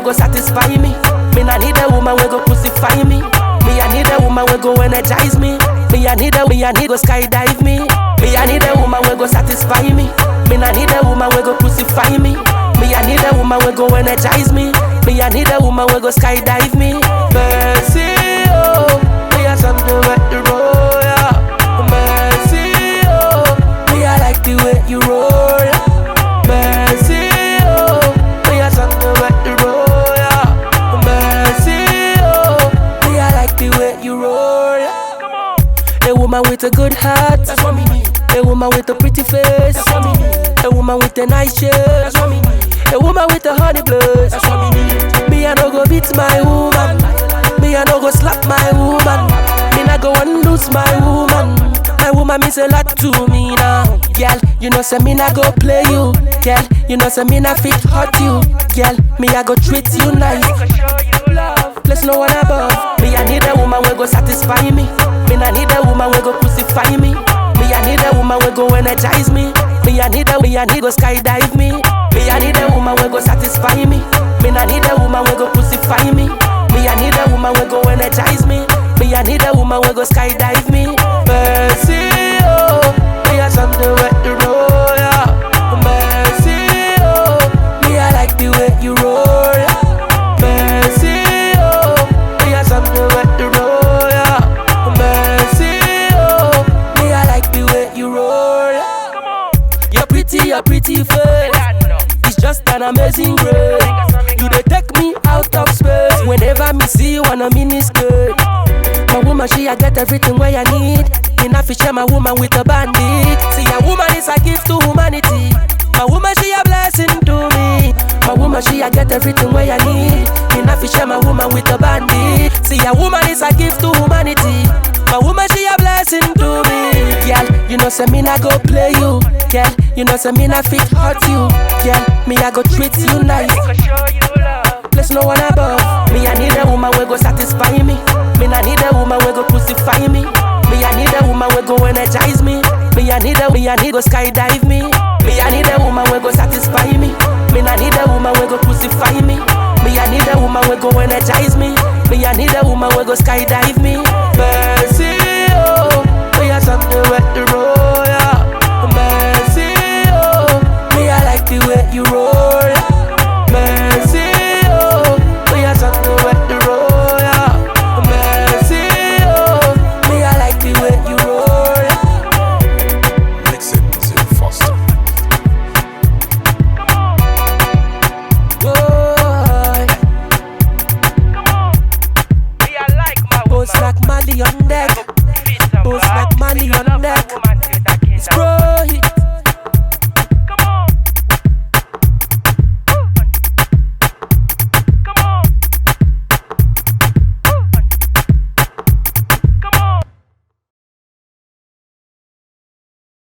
go satisfy me. Me nah need a woman we go crucify me. Me I need a woman we go energize me. Me I need go skydive me. Me I need a woman we go satisfy me. Me nah need a woman we go crucify me. Me I need a woman we go energize me. Me I need a woman we go skydive me. Mercy, oh, me a something with the roll, yeah. Mercy, oh, me I like the way you roll, yeah. Mercy, oh, me a something with the roll, yeah. Mercy, oh, me I like the way you roll, yeah. A woman with a good heart, that's what me need. A woman with a pretty face, that's what me need. A woman with a nice shape, that's what me need. A woman with a honey blood, that's what me need. Me I no go beat my woman. Me I no go slap my woman. Me I go and lose my woman. My woman means a lot to me now. Girl, you know say me I go play you. Girl, you know say me I fit hurt you. Girl, me I go treat you nice. Place no one above. Me I need a woman we go satisfy me. Me I need a woman we go crucify me. Me I need a woman we go energize me. Me I need go skydive me. Me I need a woman we go satisfy me. Me I need a woman we go crucify me. Me I need a woman we go energize me. Me I need a woman we go skydive me. Mercy, oh, me a something with the roll, yeah. Mercy, oh, me I like the way you roll, yeah. Mercy, oh, me a something with the roll, yeah. Mercy, oh, me I like the way you roll, yeah. Your pretty face, it's just an amazing grace. You dey take me out of space. Whenever me see you on a mini skirt. My woman, she I get everything where I need. Enough to share my woman with a bandit. See, a woman is a gift to humanity. My woman, she a blessing to me. My woman, she I get everything where I need. Enough to share my woman with a bandit. See, a woman is a gift to humanity. My woman, she a blessing to me. Girl, you know say me nah go play you. Girl, you know say me nah fit hurt you. Girl, me I go treat you nice. Place no one above. Me I need a woman we go satisfy me. Me I need a woman we go crucify me. Me I need a woman we go energize me. Me I need go skydive me. Me I need a woman we go satisfy me. Me I need a woman we go crucify me. Me I need a woman we go energize me. Me I need a woman we go skydive me. Mercy, oh, me a something with the roll, yeah. Mercy, oh, me I like the way you roll. Mercy, oh, me a something with the roll, yeah. Mercy, oh, me I like the way you roll. Mix it faster. Boy, Post like Mali on deck. Post like Mali on deck. It's pro.